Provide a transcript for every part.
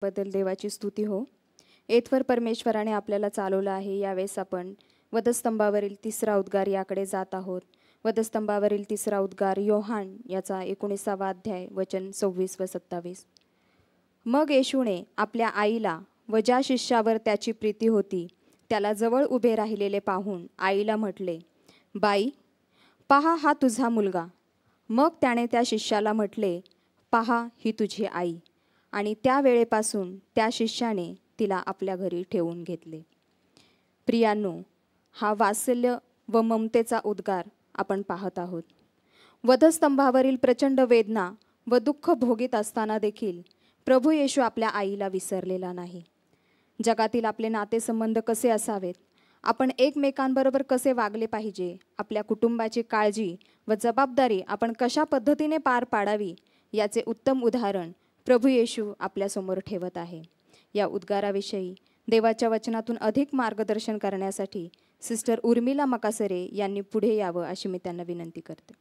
बद्दल देवाची स्तुती हो. येथवर परमेश्वराने आपल्याला चालवलं आहे. यावेळेस आपण वधस्तंभावरील तिसरा उद्गार याकडे जात आहोत. वधस्तंभावरील तिसरा उद्गार योहान याचा 19वा अध्याय वचन 26 व 27. मग येशूने आपल्या आईला व ज्या शिष्यावर त्याची प्रीती होती त्याला जवळ उभे राहिलेले पाहून आईला म्हटले, बाई, पहा हा तुझा मुलगा. मग त्याने त्या शिष्याला म्हटले, पहा ही तुझी आई. आणि त्या वेळेपासून त्या शिष्याने तिला आपल्या घरी ठेवून घेतले. प्रियांनो, हा वात्सल्य व ममतेचा उद्गार आपण पाहत आहोत. वधस्तंभावरील प्रचंड वेदना व दुःख भोगीत असताना देखील प्रभू येशू आपल्या आईला विसरलेला नाही. जगातील आपले नातेसंबंध कसे असावेत, आपण एकमेकांबरोबर कसे वागले पाहिजे, आपल्या कुटुंबाची काळजी व जबाबदारी आपण कशा पद्धतीने पार पाडावी याचे उत्तम उदाहरण प्रभू येशू आपल्यासमोर ठेवत आहे. या उद्गाराविषयी देवाच्या वचनातून अधिक मार्गदर्शन करण्यासाठी सिस्टर उर्मिला मकासरे यांनी पुढे यावं अशी मी त्यांना विनंती करते.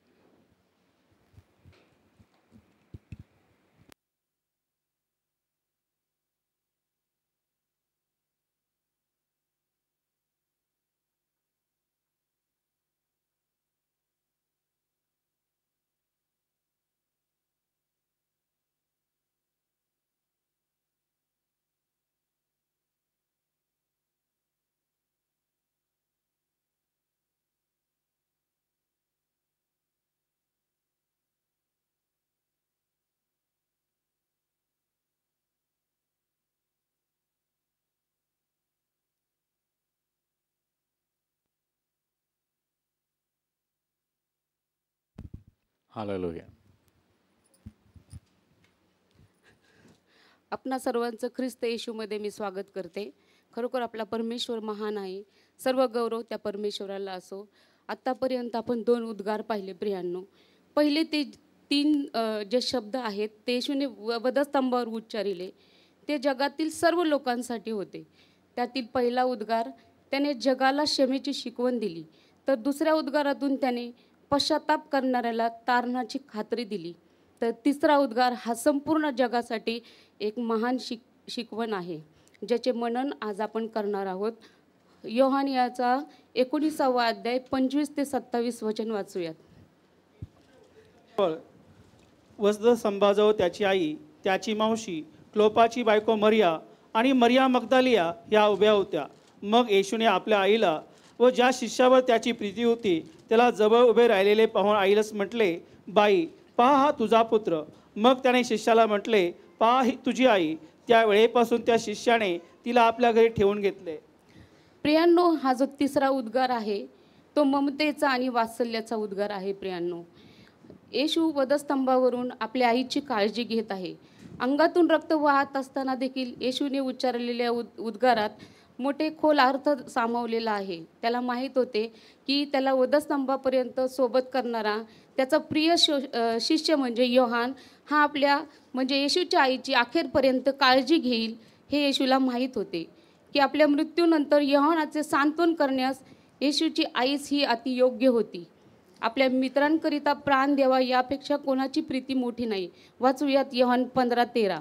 हालेलुया. आपणा सर्वांचं ख्रिस्त येशूमध्ये मी स्वागत करते. खरोखर आपला परमेश्वर महान आहे. सर्व गौरव त्या परमेश्वराला असो. आत्तापर्यंत आपण 2 उद्गार पाहिले प्रियांनो. पहिले ते 3 जे शब्द आहेत ते येशूने वधस्तंभावर उच्चारिले, ते जगातील सर्व लोकांसाठी होते. त्यातील पहिला उद्गार त्याने जगाला क्षमेची शिकवण दिली, तर दुसऱ्या उद्गारातून त्याने पश्चाताप करणाऱ्याला तारणाची खात्री दिली, तर तिसरा उद्गार हा संपूर्ण जगासाठी एक महान शिकवण आहे, ज्याचे मनन आज आपण करणार आहोत. योहान याचा 19वा अध्याय 25 ते 27 वचन वाचूयात. वधस्तंभाजवळ त्याची आई, त्याची मावशी, क्लोपाची बायको मरिया आणि मरिया मगदलिया ह्या उभ्या होत्या. मग येशूने आपल्या आईला व ज्या शिष्यावर त्याची प्रीती होती त्याला जवळ उभे राहिलेले पाहून आईलाच म्हटले, बाई, पहा हा तुझा पुत्र. मग त्याने शिष्याला म्हटले, पहा ही तुझी आई. त्या वेळेपासून त्या शिष्याने तिला आपल्या घरी ठेवून घेतले. प्रियांनो, हा जो तिसरा उद्गार आहे तो ममतेचा आणि वात्सल्याचा उद्गार आहे. प्रियांनो, येशू वधस्तंभावरून आपल्या आईची काळजी घेत आहे. अंगातून रक्त वाहत असताना देखील येशूने उच्चारलेल्या उद्गारात मोठे खोल अर्थ सामावलेला आहे. त्याला माहीत होते की त्याला वधस्तंभापर्यंत सोबत करणारा त्याचा प्रिय शिष्य म्हणजे योहान हा आपल्या म्हणजे येशूच्या आईची अखेरपर्यंत काळजी घेईल. हे येशूला माहीत होते की आपल्या मृत्यूनंतर योहानाचे सांत्वन करण्यास येशूची आईच ही अतियोग्य होती. आपल्या मित्रांकरिता प्राण द्यावा यापेक्षा कोणाची प्रीती मोठी नाही. वाचूयात योहान 15:13.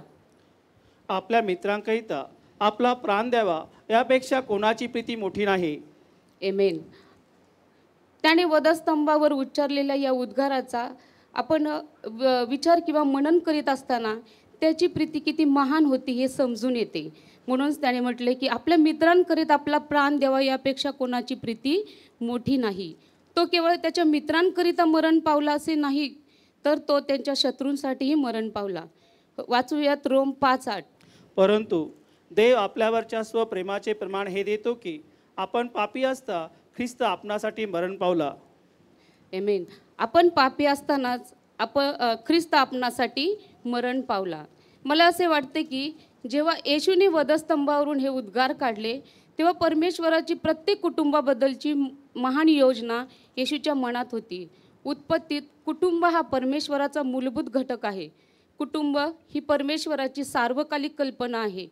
आपल्या मित्रांकरिता आपला प्राण द्यावा यापेक्षा कोणाची प्रीती मोठी नाही. आमेन. त्याने वधस्तंभावर उच्चारलेल्या या उद्गाराचा आपण विचार किंवा मनन करीत असताना त्याची प्रीती किती महान होती हे समजून येते. म्हणूनच त्याने म्हटले की आपल्या मित्रांकरिता आपला प्राण द्यावा यापेक्षा कोणाची प्रीती मोठी नाही. तो केवळ त्याच्या मित्रांकरिता मरण पावला असे नाही, तर तो त्यांच्या शत्रूंसाठीही मरण पावला. वाचूयात रोम 5:8. परंतु देव आपल्यावरच्या स्वप्रेमाचे प्रमाण हे देतो की आपण पापी असता ख्रिस्त आपणासाठी मरण पावला. आमेन. आपण पापी असतानाच ख्रिस्त आपणासाठी मरण पावला. मला असे वाटते की जेव्हा येशूने वधस्तंभावरून हे उद्गार काढले तेव्हा परमेश्वराची प्रत्येक कुटुंबाबद्दलची महान योजना येशूच्या मनात होती. उत्पत्तीत कुटुंब हा परमेश्वराचा मूलभूत घटक आहे. कुटुंब ही परमेश्वराची सार्वकालिक कल्पना आहे.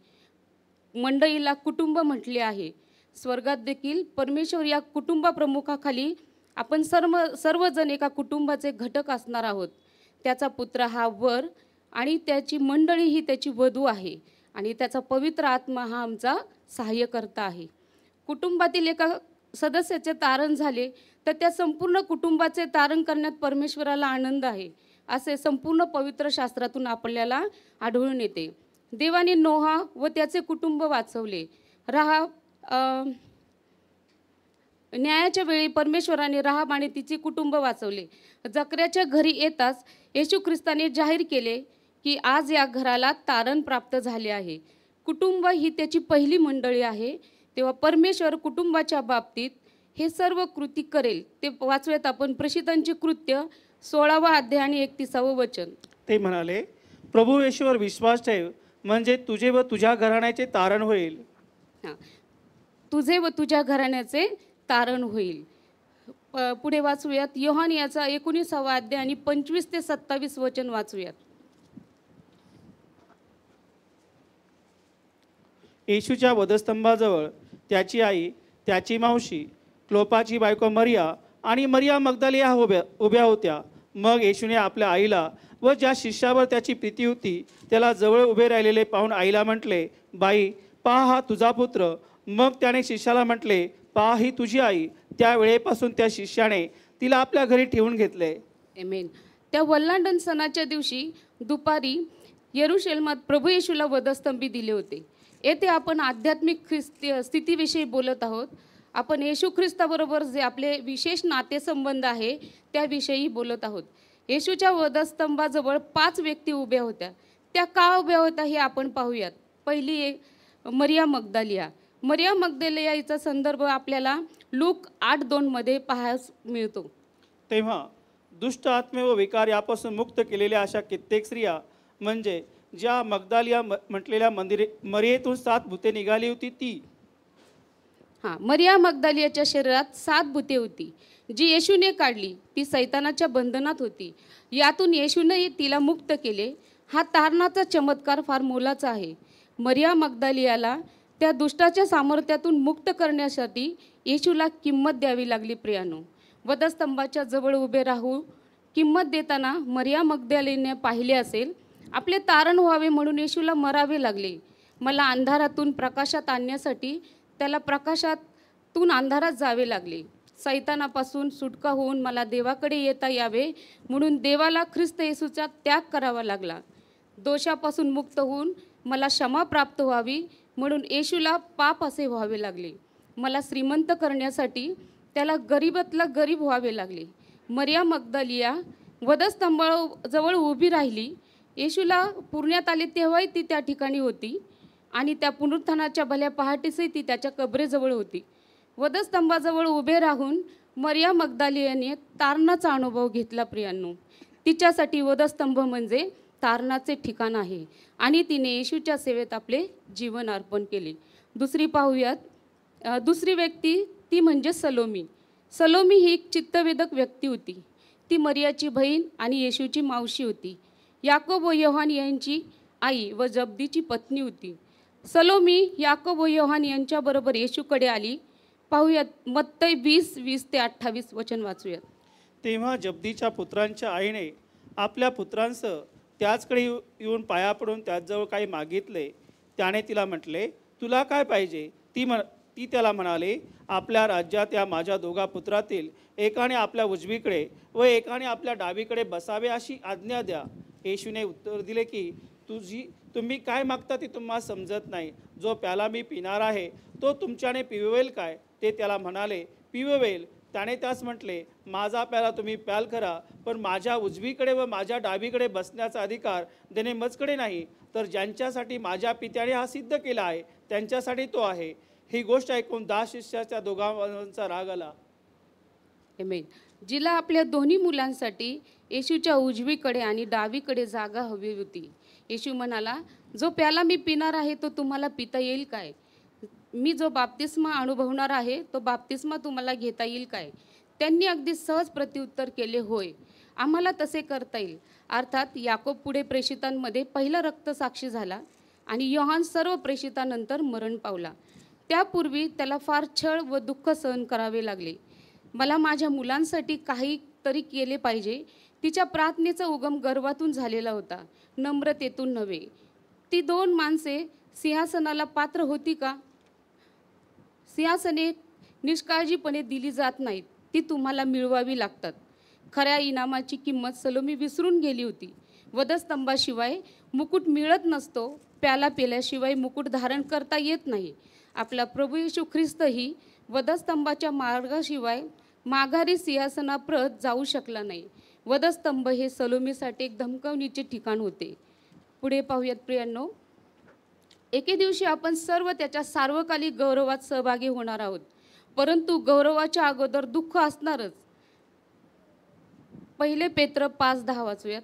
मंडळीला कुटुंब म्हटले आहे. स्वर्गात देखील परमेश्वर या कुटुंबाप्रमुखाखाली आपण सर्वजण एका कुटुंबाचे घटक असणार आहोत. त्याचा पुत्र हा वर आणि त्याची मंडळी ही त्याची वधू आहे. आणि त्याचा पवित्र आत्मा हा आमचा सहाय्यकर्ता आहे. कुटुंबातील एका सदस्याचे तारण झाले तर त्या संपूर्ण कुटुंबाचे तारण करण्यात परमेश्वराला आनंद आहे, असे संपूर्ण पवित्र शास्त्रातून आपल्याला आढळून येते. देवाने नोहा व त्याचे कुटुंब वाचवले. न्यायाच्या वेळी परमेश्वराने राहाब आणि तिचे कुटुंब वाचवले. जकर्याच्या घरी येताच येशू ख्रिस्ताने जाहीर केले की आज या घराला तारण प्राप्त झाले आहे. कुटुंब ही त्याची पहिली मंडळी आहे. तेव्हा परमेश्वर कुटुंबाच्या बाबतीत हे सर्व कृती करेल. ते वाचूयात आपण प्रेषितांची कृत्य 16वा अध्याय आणि 31वे वचन. ते म्हणाले, प्रभू येशूवर विश्वास ठेव, म्हणजे तुझे व तुझ्या घराण्याचे तारण होईल. तुझे व तुझ्या घराण्याचे तारण होईल. पुढे वाचूयात योहान याचा 19वा अध्याय आणि 25 ते 27 वचन वाचूयात. येशूच्या वधस्तंभाजवळ त्याची आई, त्याची मावशी, क्लोपाची बायको मरिया आणि मरिया मगदलिया उभ्या होत्या. मग येशूने आपल्या आईला व ज्या शिष्यावर त्याची प्रीती होती त्याला जवळ उभे राहिलेले पाहून आईला म्हटले, बाई, पहा हा तुझा पुत्र. मग त्याने शिष्याला म्हटले, पहा ही तुझी आई. त्या वेळेपासून त्या शिष्याने तिला आपल्या घरी ठेवून घेतले. आमेन. त्या वल्हांडण सणाच्या दिवशी दुपारी येरुशलेमात प्रभू येशूला वधस्तंभी दिले होते. येथे आपण आध्यात्मिक स्थितीविषयी बोलत आहोत. आपण येशू ख्रिस्ताबरोबर जे आपले विशेष नातेसंबंध आहे त्याविषयी बोलत आहोत. येशूच्या वधस्तंभाजवळ 5 व्यक्ती उभ्या होत्या. त्या का उभ्या होत्या हे आपण पाहूयात. पहिली मरिया मगदलिया. मरिया मगदलियाचा संदर्भ आपल्याला लूक 8:2 मध्ये पाहायला मिळतो. तेव्हा दुष्ट आत्मे व विकार यापासून मुक्त केलेल्या अशा कित्येक स्त्रिया, म्हणजे ज्या मगदलिया म्हटलेल्या मरियेतून 7 भूते निघाली होती ती. मरिया मगदलियाच्या शरीरात 7 भूते होती जी येशूने काढली. ती सैतानाच्या बंधनात होती. यातून येशूने तिला मुक्त केले. हा तारणाचा चमत्कार फार मोलाचा आहे. मरिया मगदलियाला त्या दुष्टाच्या सामर्थ्यातून मुक्त करण्यासाठी येशूला किंमत द्यावी लागली. प्रियानो, वधस्तंभाच्या जवळ उभे राहू किंमत देताना मरिया मगदलियाने पाहिले असेल, आपले तारण व्हावे म्हणून येशूला मरावे लागले. मला अंधारातून प्रकाशात आणण्यासाठी त्याला प्रकाशातून अंधारात जावे लागले. सैतानापासून सुटका होऊन मला देवाकडे येता यावे म्हणून देवाला ख्रिस्त येशूचा त्याग करावा लागला. दोषापासून मुक्त होऊन मला क्षमा प्राप्त व्हावी म्हणून येशूला पाप असे व्हावे लागले. मला श्रीमंत करण्यासाठी त्याला गरीबातला गरीब व्हावे लागले. मरिया मगदलिया वधस्तंभाजवळ उभी राहिली. येशूला पुरण्यात आले तेव्हाही ती त्या ठिकाणी होती आणि त्या पुनरुत्थानाच्या भल्या पहाटेसही ती त्याच्या कबरेजवळ होती. वधस्तंभाजवळ उभे राहून मरिया मगदलियाने तारणाचा अनुभव घेतला. प्रियांनो, तिच्यासाठी वधस्तंभ म्हणजे तारणाचे ठिकाण आहे आणि तिने येशूच्या सेवेत आपले जीवन अर्पण केले. दुसरी पाहूयात. दुसरी व्यक्ती ती म्हणजे सलोमी. सलोमी ही एक चित्तवेधक व्यक्ती होती. ती मरियाची बहीण आणि येशूची मावशी होती. याकोब व योहान यांची आई व जब्दीची पत्नी होती. सलोमी याकोब व योहान यांच्याबरोबर येशूकडे आली. पाहूयात मत्तई 20:20 ते 28 वचन वाचूयात. तेव्हा जब्दीच्या पुत्रांच्या आईने आपल्या पुत्रांसह त्याचकडे येऊन पाया पडून त्याचजवळ काही मागितले. त्याने तिला म्हटले, तुला काय पाहिजे? ती त्याला म्हणाली, आपल्या राज्यात या माझ्या 2 पुत्रातील एकाने आपल्या उजवीकडे व एकाने आपल्या डावीकडे बसावे अशी आज्ञा द्या. येशूने उत्तर दिले की तुम्ही काय मागता ते तुम्हाला समजत नाही. जो प्याला मी पिणार आहे तो तुमच्याने पिववेल काय? ते त्याला म्हणाले, पिववेल. त्याने त्यास म्हटले, माझा प्याला तुम्ही प्याल खरा, पण माझ्या उजवीकडे व माझ्या डावीकडे बसण्याचा अधिकार देणे मजकडे नाही, तर ज्यांच्यासाठी माझ्या पित्याने हा सिद्ध केला आहे त्यांच्यासाठी तो आहे. ही गोष्ट ऐकून 10 शिष्याच्या दोघांचा राग आला. आमेन. जिला आपल्या दोन्ही मुलांसाठी येशूच्या उजवीकडे आणि डावीकडे जागा हवी होती. येशू म्हणाला, जो प्याला मी पिणार आहे तो तुम्हाला पिता येईल काय? मी जो बाप्तिस्मा अनुभवणार आहे तो बाप्तिस्मा तुम्हाला घेता येईल काय? त्यांनी अगदी सहज प्रत्युत्तर केले, होय, आम्हाला तसे करता येईल. अर्थात याकोब पुढे प्रेषितांमध्ये पहिला रक्तसाक्षी झाला आणि योहान सर्व प्रेषितांनंतर मरण पावला. त्यापूर्वी त्याला फार छळ व दुःख सहन करावे लागले. मला माझ्या मुलांसाठी काही तरी केले पाहिजे. तिच्या प्रार्थनेचा उगम गर्वातून झालेला होता, नम्रतेतून नव्हे. ती 2 माणसे सिंहासनाला पात्र होती का? सिंहासने निष्काळजीपणे दिली जात नाहीत, ती तुम्हाला मिळवावी लागतात. खऱ्या इनामाची किंमत सलोमी विसरून गेली होती. वधस्तंभाशिवाय मुकुट मिळत नसतो, प्याला पेल्याशिवाय मुकुट धारण करता येत नाही. आपला प्रभू येशू ख्रिस्तही वधस्तंभाच्या मार्गाशिवाय माघारी सिंहासनाप्रत जाऊ शकला नाही. वधस्तंभ हे सलोमीसाठी एक धमकावणीचे ठिकाण होते. पुढे पाहूयात प्रियांनो. एके दिवशी आपण सर्व त्याच्या सार्वकालिक गौरवात सहभागी होणार आहोत, परंतु गौरवाच्या अगोदर दुःख असणारच. पहिले पेत्र 5:10 वाचूयात.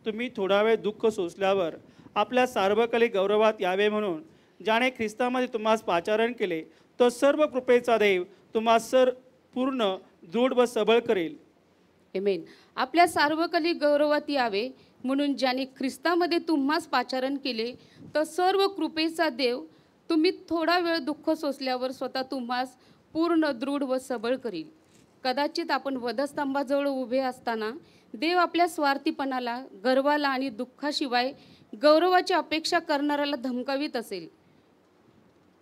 तुम्ही थोडा वेळ दुःख सोसल्यावर आपल्या सार्वकालिक गौरवात यावे म्हणून ज्याने ख्रिस्तामध्ये तुम्हास पाचारण केले, तो सर्व कृपेचा देव तुम्हास पूर्ण दृढ व सबळ करेल. आमेन. आपल्या सार्वकालिक गौरवात यावे म्हणून ज्याने ख्रिस्तामध्ये तुम्हास पाचारण केले, तर सर्व कृपेचा देव तुम्ही थोडा वेळ दुःख सोसल्यावर स्वतः तुम्हास पूर्ण दृढ व सबळ करील. कदाचित आपण वधस्तंभाजवळ उभे असताना देव आपल्या स्वार्थीपणाला, गर्वाला आणि दुःखाशिवाय गौरवाची अपेक्षा करणाऱ्याला धमकावीत असेल.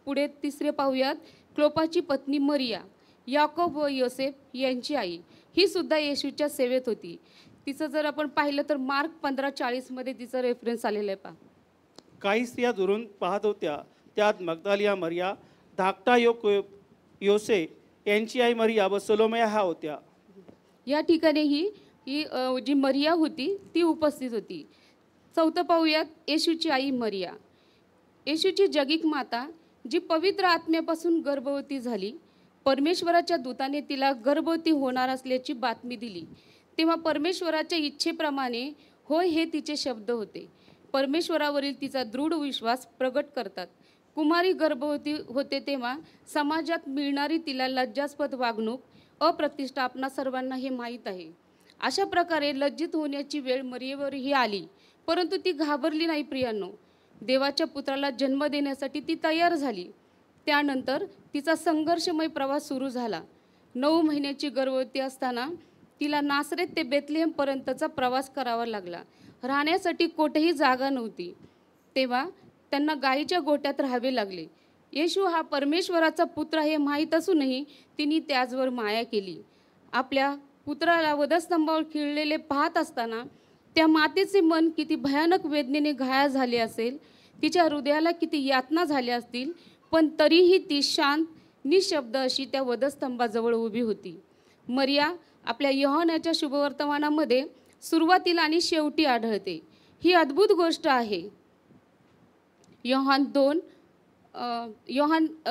पुढे तिसरे पाहूयात. क्लोपाची पत्नी मरिया, याकोब व योसेफ यांची आई, ही सुद्धा येशूच्या सेवेत होती. तिचं जर आपण पाहिलं तर मार्क 15:40 तिचा रेफरन्स आलेला आहे. पहा, काही स्त्रिया दुरून पाहत होत्या, त्यात मगदलिया मरिया, धाकटा योसे यांची आई मरिया व सलोमया ह्या होत्या. या ठिकाणी ही जी मरिया होती ती उपस्थित होती. चौथं पाहूयात. येशूची आई मरिया, येशूची जगिक माता, जी पवित्र आत्म्यापासून गर्भवती झाली. परमेश्वराच्या दूताने तिला गर्भवती होणार असल्याची बातमी दिली, तेव्हा परमेश्वराच्या इच्छेप्रमाणे होय हे तिचे शब्द होते. परमेश्वरावरील तिचा दृढ विश्वास प्रगट करतात. कुमारी गर्भवती होते तेव्हा समाजात मिळणारी तिला लज्जास्पद वागणूक, अप्रतिष्ठा आपणा सर्वांना हे माहीत आहे. अशा प्रकारे लज्जित होण्याची वेळ मरियेवरही आली, परंतु ती घाबरली नाही. प्रियांनो, देवाच्या पुत्राला जन्म देण्यासाठी ती तयार झाली. त्यानंतर तिचा संघर्षमय प्रवास सुरू झाला. 9 महिन्याची गर्भवती असताना तिला नासरेत ते बेथलेहमपर्यंतचा प्रवास करावा लागला. राहण्यासाठी कोठेही जागा नव्हती, तेव्हा त्यांना गायीच्या गोठ्यात राहावे लागले. येशू हा परमेश्वराचा पुत्र हे माहीत असूनही तिने त्याचवर माया केली. आपल्या पुत्राला वधस्तंभावर खिळलेले पाहत असताना त्या मातेचे मन किती भयानक वेदनेने घायाळ झाले असेल, तिच्या हृदयाला किती यातना झाल्या असतील, पण तरीही ती शांत निशब्द अशी त्या वधस्तंभाजवळ उभी होती. मरिया आपल्या योहानाच्या शुभवर्तमानामध्ये सुरुवातीला आणि शेवटी आढळते. ही अद्भुत गोष्ट आहे. योहान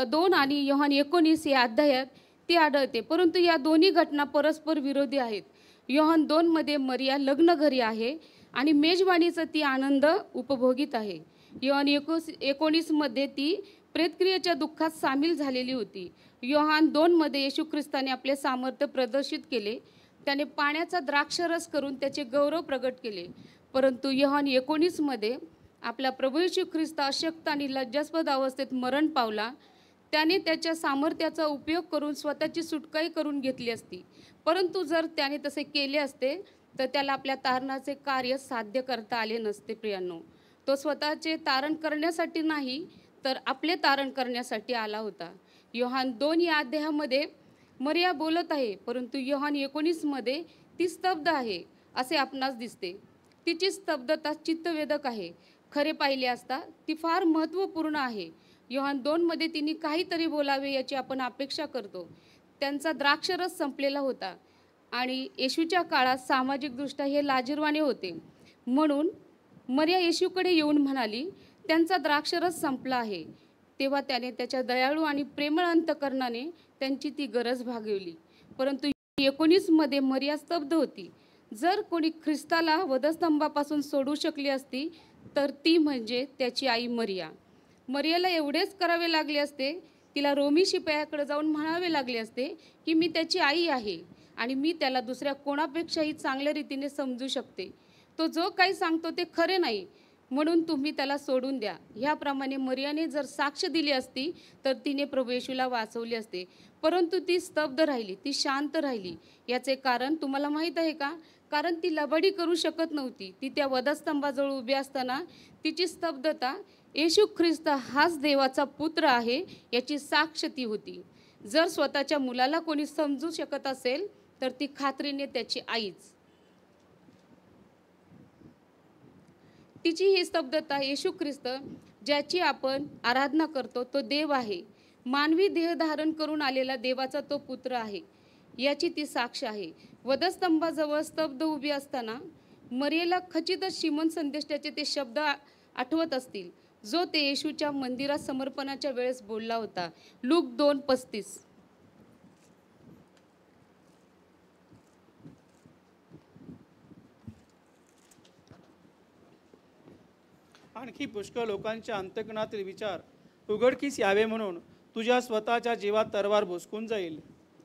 2 आणि योहान 19 या अध्यायात ती आढळते, परंतु या दोन्ही घटना परस्पर विरोधी आहेत. योहान 2 मरिया लग्न घरी आहे आणि मेजवानीचा ती आनंद उपभोगीत आहे. योहान 19 ती प्रेतक्रियेच्या दुःखात सामील झालेली होती. योहान 2 येशू ख्रिस्ताने आपले सामर्थ्य प्रदर्शित केले. त्याने पाण्याचा द्राक्षरस करून त्याचे गौरव प्रगट केले. परंतु योहान 19 आपला प्रभू येशू ख्रिस्त अशक्त आणि लज्जास्पद अवस्थेत मरण पावला. त्याने त्याच्या सामर्थ्याचा उपयोग करून स्वतःची सुटकाही करून घेतली असती, परंतु जर त्याने तसे केले असते तर त्याला आपल्या तारणाचे कार्य साध्य करता आले नसते. प्रियांनो, तो स्वतःचे तारण करण्यासाठी नाही तर आपले तारण करण्यासाठी आला होता. योहान 2 या अध्यायामध्ये मरिया बोलत आहे, परंतु योहान 19 ती स्तब्ध आहे असे आपणास दिसते. तिची स्तब्धता चित्तवेधक आहे. खरे पाहिले असता ती फार महत्त्वपूर्ण आहे. योहान 2 तिने काहीतरी बोलावे याची आपण अपेक्षा करतो. त्यांचा द्राक्षरस संपलेला होता आणि येशूच्या काळात सामाजिकदृष्ट्या हे लाजिरवाणे होते. म्हणून मरिया येशूकडे येऊन म्हणाली, त्यांचा द्राक्षरस संपला आहे. तेव्हा त्याने त्याच्या दयाळू आणि प्रेमळ अंतकरणाने त्यांची ती गरज भागवली. परंतु 19 मरिया स्तब्ध होती. जर कोणी ख्रिस्ताला वधस्तंभापासून सोडू शकली असती तर ती म्हणजे त्याची आई मरिया. मरियाला एवढेच करावे लागले असते, तिला रोमी शिपायाकडे जाऊन म्हणावे लागले असते की मी त्याची आई आहे आणि मी त्याला दुसऱ्या कोणापेक्षाही चांगल्या रीतीने समजू शकते. तो जो काही सांगतो ते खरे नाही, म्हणून तुम्ही त्याला सोडून द्या. ह्याप्रमाणे मरियाने जर साक्ष दिली असती तर तिने प्रभू येशूला वाचवले असते. परंतु ती स्तब्ध राहिली, ती शांत राहिली. याचे कारण तुम्हाला माहीत आहे का? कारण ती लबाडी करू शकत नव्हती. ती त्या वधस्तंभाजवळ उभी असताना तिची स्तब्धता येशू ख्रिस्त हाच देवाचा पुत्र आहे याची साक्ष ती होती. जर स्वतःच्या मुलाला कोणी समजू शकत असेल तर ती खात्रीने त्याची आईच. तिची ही स्तब्धता, येशू ख्रिस्त ज्याची आपण आराधना करतो तो देव आहे, मानवी देह धारण करून आलेला देवाचा तो पुत्र आहे, याची ती साक्ष आहे. वधस्तंभाजवळ स्तब्ध उभी असताना मरियेला खचितच शिमोन संदेष्टाचे ते शब्द आठवत असतील, जो ते येशूच्या मंदिरात समर्पणाच्या वेळेस बोलला होता. लूक 2:35. आणखी पुष्कळ लोकांच्या अंतःकरणातील विचार उघडकीस यावे म्हणून तुझ्या स्वतःच्या जीवात तरवार भुसकून जाईल.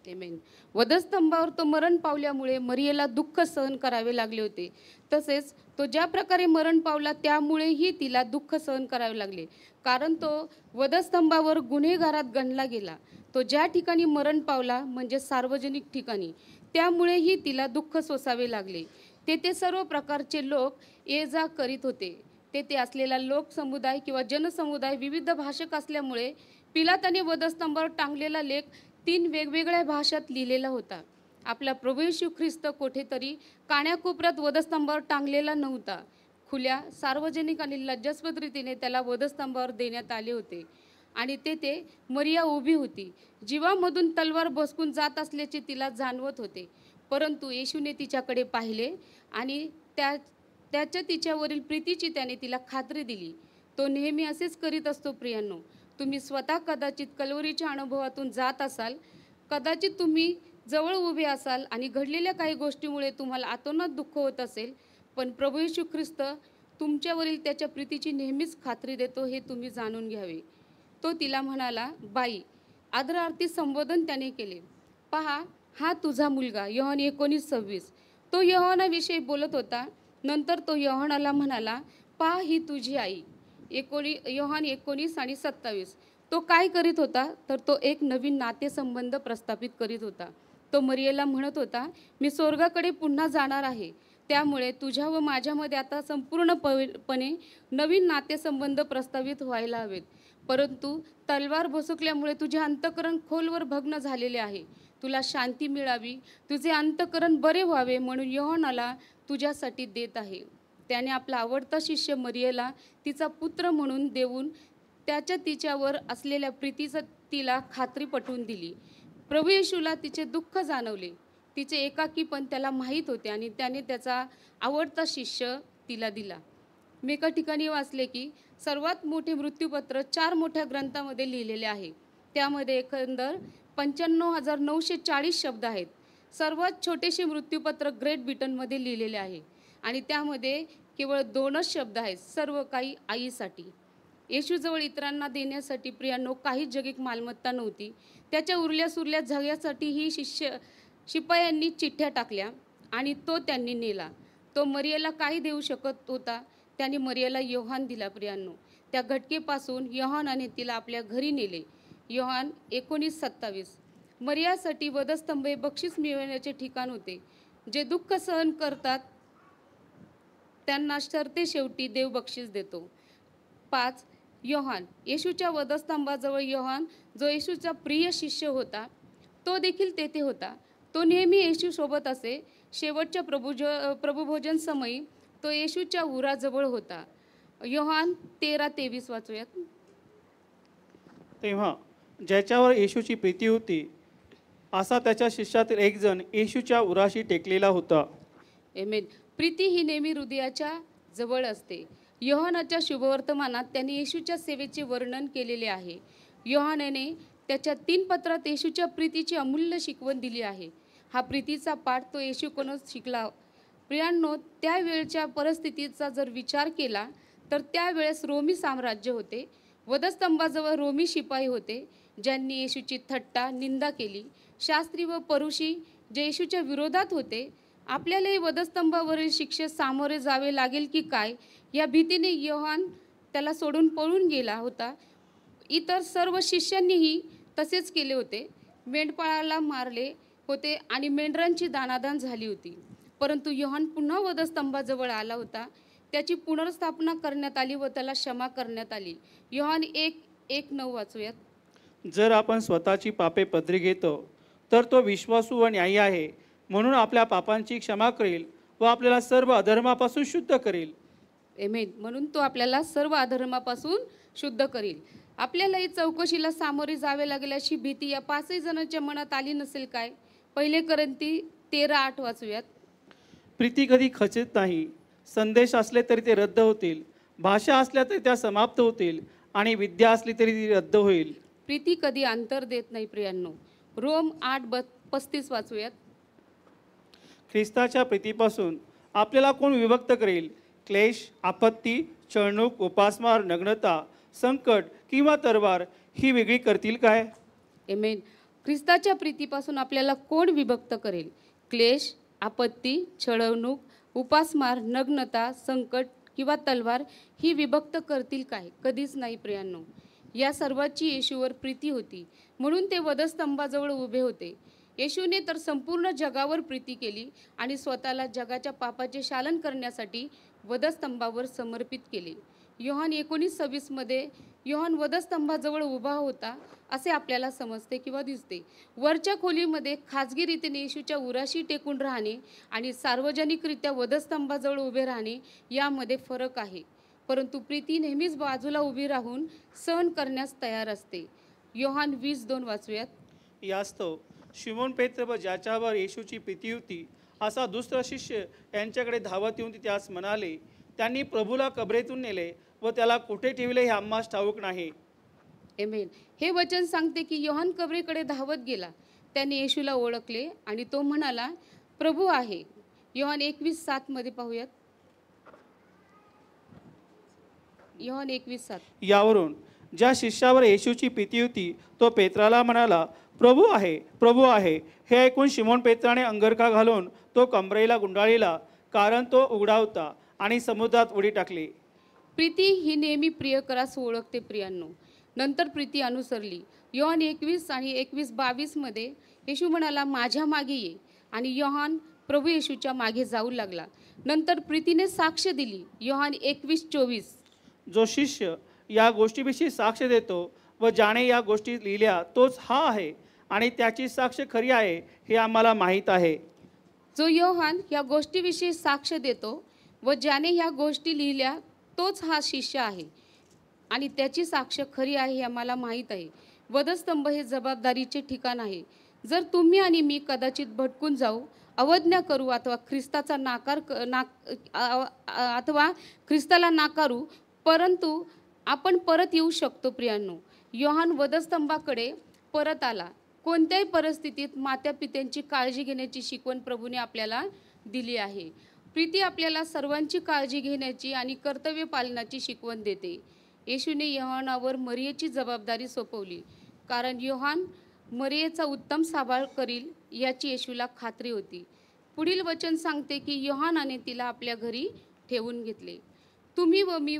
आमेन. वधस्तंभावर तो मरण पावल्यामुळे मरियेला दुःख सहन करावे लागले होते. तसेच तो ज्या प्रकारे मरण पावला त्यामुळेही तिला दुःख सहन करावे लागले, कारण तो वधस्तंभावर गुन्हेगारात गणला गेला. तो ज्या ठिकाणी मरण पावला म्हणजे सार्वजनिक ठिकाणी, त्यामुळेही तिला दुःख सोसावे लागले. तेथे सर्व प्रकारचे लोक ये जा करीत होते. तेथे असलेला लोकसमुदाय किंवा जनसमुदाय विविध भाषक असल्यामुळे पिलाताने वधस्तंभावर टांगलेला लेख 3 वेगवेगळ्या भाषात लिहिलेला होता. आपला प्रभू येशू ख्रिस्त कोठेतरी काण्याकोपऱ्यात वधस्तंभावर टांगलेला नव्हता. खुल्या, सार्वजनिक आणि लज्जास्पद रीतीने त्याला वधस्तंभावर देण्यात आले होते आणि तेथे मरिया उभी होती. जीवामधून तलवार भसकून जात असल्याचे तिला जाणवत होते, परंतु येशूने तिच्याकडे पाहिले आणि त्याच्या तिच्यावरील प्रीतीची त्याने तिला खात्री दिली. तो नेहमी असेच करीत असतो. प्रियांनो, तुम्ही स्वतः कदाचित कल्वरीच्या अनुभवातून जात असाल, कदाचित तुम्ही जवळ उभे असाल आणि घडलेल्या काही गोष्टीमुळे तुम्हाला अतोनात दुःख होत असेल, पण प्रभू येशू ख्रिस्त तुमच्यावरील त्याच्या प्रीतीची नेहमीच खात्री देतो, हे तुम्ही जाणून घ्यावे. तो तिला म्हणाला, बाई. आदरार्थी संबोधन त्याने केले. पहा, हा तुझा मुलगा. योहान 19:26. तो योहानाविषयी बोलत होता. नंतर तो योहानाला म्हणाला, पहा, ही तुझी आई. योहान 19:27. तो काय करीत होता तर तो एक नवीन नातेसंबंध प्रस्थापित करीत होता. तो मरियेला म्हणत होता, मी स्वर्गाकडे पुन्हा जाणार आहे, त्यामुळे तुझ्या व माझ्यामध्ये आता संपूर्णपणे नवीन नातेसंबंध प्रस्थापित व्हायला हवेत. परंतु तलवार भोसकल्यामुळे तुझे अंतःकरण खोलवर भग्न झालेले आहे. तुला शांती मिळावी, तुझे अंतःकरण बरे व्हावे म्हणून योहानाला तुझ्यासाठी देत आहे. त्याने आपला आवडता शिष्य मरियेला तिचा पुत्र म्हणून देऊन त्याच्या तिच्यावर असलेल्या प्रीतीचं तिला खात्री पटवून दिली. प्रभू येशूला तिचे दुःख जाणवले, तिचे एकाकीपण त्याला माहीत होते आणि त्याने त्याचा आवडता शिष्य तिला दिला. मी एका ठिकाणी वाचले की सर्वात मोठे मृत्यूपत्र 4 मोठ्या ग्रंथामध्ये लिहिलेले आहे. त्यामध्ये एकंदर 95,940 शब्द आहेत. सर्वात छोटेसे मृत्यूपत्र ग्रेट ब्रिटनमध्ये लिहिलेले आहे आणि त्यामध्ये केवळ 2च शब्द आहेत, सर्व काही आईसाठी. येशूजवळ इतरांना देण्यासाठी प्रियांनो काही जगिक मालमत्ता नव्हती. त्याच्या उरल्या सुरल्या झग्यासाठी ही शिपायांनी चिठ्ठ्या टाकल्या आणि तो त्यांनी नेला. तो मरियेला काही देऊ शकत होता, त्याने मरियेला योहान दिला. प्रियांनो, त्या घटकेपासून योहानाने तिला आपल्या घरी नेले. योहान 19:27. मरियासाठी वधस्तंभ हे बक्षीस मिळवण्याचे ठिकाण होते. जे दुःख सहन करतात त्यांना शेवटी देव बक्षीस देतो. 5. योहान. येशूच्या वधस्तंभाजवळ योहान, जो येशूचा प्रिय शिष्य होता, तो देखील तेथे होता. तो नेहमी येशू सोबत असे. शेवटच्या प्रभुभोजन समयी तो येशूच्या उराजवळ होता. योहान 13:23 वाचूयात. तेव्हा ज्याच्यावर येशूची प्रीती होती असा त्याच्या शिष्यातील एक जण येशूच्या उराशी टेकलेला होता. आमेन. प्रीती ही नेहमी हृदयाच्या जवळ असते. योहानाच्या शुभवर्तमानात त्यांनी येशूच्या सेवेचे वर्णन केलेले आहे. योहानाने त्याच्या 3 पत्रात येशूच्या प्रीतीची अमूल्य शिकवण दिली आहे. हा प्रीतीचा पाठ तो येशूकडून शिकला. प्रियांनो, त्यावेळच्या परिस्थितीचा जर विचार केला तर त्यावेळेस रोमी साम्राज्य होते. वधस्तंभाजवळ रोमी शिपाई होते ज्यांनी येशूची थट्टा निंदा केली. शास्त्री व परुषी जे येशूच्या विरोधात होते. आपल्यालाही वधस्तंभावरील शिक्षेस सामोरे जावे लागेल की काय या भीतीने योहान त्याला सोडून पळून गेला होता. इतर सर्व शिष्यांनीही तसेच केले होते. मेंढपाळाला मारले होते आणि मेंढरांची दाणादाण झाली होती. परंतु योहान पुन्हा वधस्तंभाजवळ आला होता. त्याची पुनर्स्थापना करण्यात आली व त्याला क्षमा करण्यात आली. योहान 1:1-9 वाचूयात. जर आपण स्वतःची पापे पदरी घेतो तर तो विश्वासू व न्यायी आहे, म्हणून आपल्या पापांची क्षमा करेल व आपल्याला सर्व अधर्मापासून शुद्ध करेल. आमेन. म्हणून तो आपल्याला सर्व अधर्मापासून शुद्ध करेल. आपल्यालाही चौकशीला सामोरे जावे लागेल अशी भीती या 5 जणांच्या मनात आली नसेल काय? 1 Corinthians 13:8 वाचूयात. प्रीती कधी खचित नाही. संदेश असले तरी ते रद्द होतील, भाषा असल्या तरी त्या समाप्त होतील आणि विद्या असली तरी ती रद्द होईल. प्रीती कधी अंतर देत नाही प्रियांनो. रोम 8:35 वाचूयात. ख्रिस्ताच्या प्रीतीपासून आपल्याला कोण विभक्त करेल? क्लेश, आपत्ती, छळणूक, उपासमार, नग्नता, संकट किंवा तरवार ही वेगळी करतील काय? आमेन. ख्रिस्ताच्या प्रीतीपासून आपल्याला कोण विभक्त करेल? क्लेश, आपत्ती, छळवणूक, उपासमार, नग्नता, संकट किंवा तलवार ही विभक्त करतील काय? कधीच नाही प्रियांनो. या सर्वाची येशूवर प्रीती होती, म्हणून ते वधस्तंभाजवळ उभे होते. येशूने तर संपूर्ण जगावर प्रीती केली आणि स्वतःला जगाच्या पापाचे शालन करण्यासाठी वधस्तंभावर समर्पित केले. योहान 19:26 मध्ये योहान वधस्तंभाजवळ उभा होता असे आपल्याला समजते किंवा दिसते. वरच्या खोलीमध्ये खाजगी रीतीने येशूच्या उराशी टेकून राहणे आणि सार्वजनिकरित्या वधस्तंभाजवळ उभे राहणे यामध्ये फरक आहे. परंतु प्रीती नेहमीच बाजूला उभी राहून सहन करण्यास तयार असते. योहान 20:2 वाचूयात. यास्तव शिमोन पेत्र व ज्याच्यावर येशूची प्रीती होती असा दुसरा शिष्य यांच्याकडे धावत येऊन त्यास म्हणाले, त्यांनी प्रभूला कबरेतून नेले व त्याला कुठे ठेवले हे आम्हास ठाऊक नाही. आमेन. हे वचन सांगते की योहान कबरेकडे धावत गेला. त्याने येशूला ओळखले आणि तो म्हणाला, प्रभू आहे. योहान 21:7 मध्ये पाहूयात. योहान 21:7. यावरून ज्या शिष्यावर येशूची प्रीती होती तो पेत्राला म्हणाला, प्रभू आहे, प्रभू आहे. हे ऐकून शिमोन पेत्राने अंगरखा घालून तो कमरेला गुंडाळीला, कारण तो उघडा होता, आणि समुद्रात उडी टाकली. प्रीती ही नेहमी प्रियकरास ओळखते प्रियांनो. नंतर प्रीती अनुसरली. योहान 21 आणि 21:22 मध्ये येशू म्हणाला, माझ्या मागे ये, आणि योहान प्रभू येशूच्या मागे जाऊ लागला. नंतर प्रीतीने साक्ष दिली. योहान 21:24. जो शिष्य या गोष्टीविषयी साक्ष देतो व ज्याने या गोष्टी लिहिल्या तोच हा आहे, आणि त्याची साक्ष खरी आहे हे आम्हाला माहीत आहे. जो योहान या गोष्टीविषयी साक्ष देतो व ज्याने ह्या गोष्टी लिहिल्या तोच हा शिष्य आहे आणि त्याची साक्ष खरी आहे हे आम्हाला माहीत आहे. वधस्तंभ हे जबाबदारीचे ठिकाण आहे. जर तुम्ही आणि मी कदाचित भटकून जाऊ, अवज्ञा करू अथवा ख्रिस्ताला नाकारू, परंतु आपण परत येऊ शकतो प्रियांनो. योहान वधस्तंभाकडे परत आला. कोणत्याही परिस्थितीत मातापित्यांची काळजी घेण्याची शिकवण प्रभूने आपल्याला दिली आहे. प्रीती आपल्याला सर्वांची काळजी घेण्याची आणि कर्तव्य पालनाची शिकवण देते. येशूने योहानावर मरियेची जबाबदारी सोपवली, कारण योहान मरियेचा उत्तम सांभाळ करील याची येशूला खात्री होती. पुढील वचन सांगते की योहानाने तिला आपल्या घरी ठेवून घेतले. तुम्ही व मी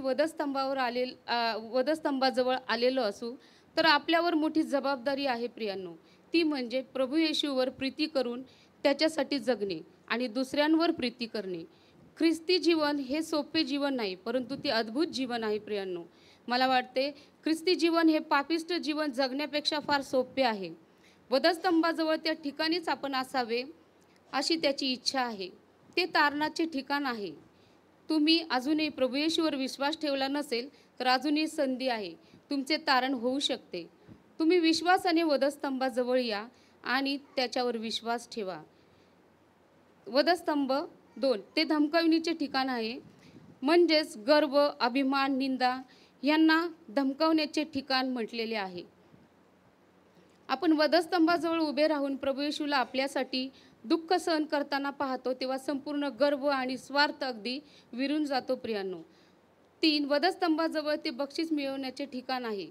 वधस्तंभाजवळ आलेलो असू तर आपल्यावर मोठी जबाबदारी आहे प्रियांनो. ती म्हणजे प्रभू येशूवर प्रीती करून त्याच्यासाठी जगणे आणि दुसऱ्यांवर प्रीती करणे. ख्रिस्ती जीवन हे सोपे जीवन नाही, परंतु ते अद्भुत जीवन आहे प्रियांनो. मला वाटते ख्रिस्ती जीवन हे पापिष्ट जीवन जगण्यापेक्षा फार सोपे आहे. वधस्तंभाजवळ त्या ठिकाणीच आपण असावे अशी त्याची इच्छा आहे. ते तारणाचे ठिकाण आहे. तुम्ही अजूनही प्रभू येशूवर विश्वास ठेवला नसेल तर अजूनही संधी आहे. तुमचे तारण होऊ शकते. तुम्ही विश्वासाने वधस्तंभाजवळ या आणि त्याच्यावर विश्वास ठेवा. वधस्तंभ 2 ते धमकावणीचे ठिकाण आहे, म्हणजेच गर्व, अभिमान, निंदा यांना धमकावण्याचे ठिकाण म्हटलेले आहे. आपण वधस्तंभाजवळ उभे राहून प्रभू येशूला आपल्यासाठी दुःख सहन करताना पाहतो तेव्हा संपूर्ण गर्व आणि स्वार्थ अगदी विरून जातो प्रियांनो. 3 वधस्तंभाजवळ ते बक्षीस मिळवण्याचे ठिकाण आहे.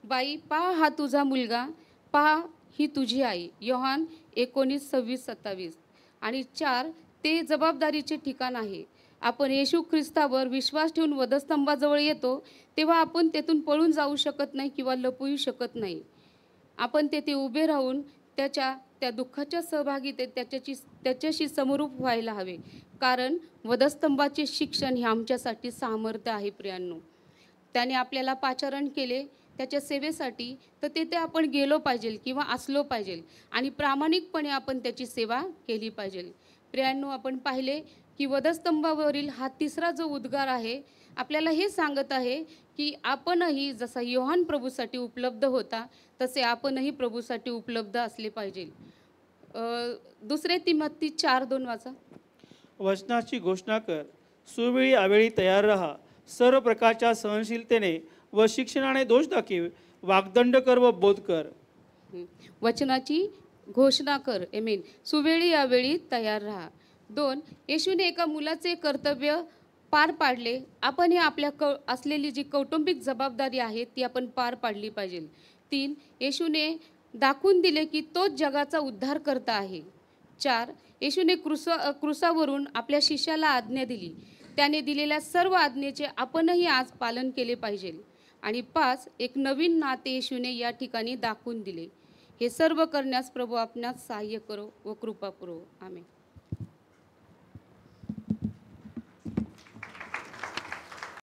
बाई, पहा हा तुझा मुलगा, पहा ही तुझी आई. योहान 19:26-27. आणि 4 ते जबाबदारीचे ठिकाण आहे. आपण येशू ख्रिस्तावर विश्वास ठेवून वधस्तंभाजवळ येतो तेव्हा आपण तेथून पळून जाऊ शकत नाही किंवा लपवू शकत नाही. आपण तेथे उभे राहून त्या दुःखाच्या सहभागीतेत त्याच्याशी समरूप व्हायला हवे, कारण वधस्तंभाचे शिक्षण हे आमच्यासाठी सामर्थ्य आहे प्रियांनो. त्याने आपल्याला पाचारण केले त्याच्या सेवेसाठी, तर तेथे आपण गेलो पाहिजे किंवा असलो पाहिजे आणि प्रामाणिकपणे आपण त्याची सेवा केली पाहिजे. प्रियांनो, आपण पाहिले की वधस्तंभावरील हा तिसरा जो उद्गार आहे आपल्याला हे सांगत आहे की आपणही जसा योहान प्रभूसाठी उपलब्ध होता तसे आपणही प्रभूसाठी उपलब्ध असले पाहिजे. 2 तिमोथी 4:2 वाचा. वचनाची घोषणा कर, सुवेळी अवेळी तयार राहा, सर्व प्रकारच्या सहनशीलतेने व शिक्षणाने दोष दाखव, वाग्दंड कर व बोध कर. वचनाची घोषणा कर, एमेन. सुवेळी यावेळी तयार राहा. 2, येशूने एका मुलाचे कर्तव्य पार पाडले. आपण हे आपल्या असलेली जी कौटुंबिक जबाबदारी आहे ती आपण पार पाडली पाहिजे. 3, येशूने दाखवून दिले की तोच जगाचा उद्धार करता आहे. 4, येशूने क्रुसावरून आपल्या शिष्याला आज्ञा दिली. त्याने दिलेल्या सर्व आज्ञेचे आपणही आज पालन केले पाहिजे. आणि 5, एक नवीन नाते येशूने या ठिकाणी दाखवून दिले. हे सर्व करण्यास प्रभू आपणास सहाय्य करो व कृपा करो. आमेन.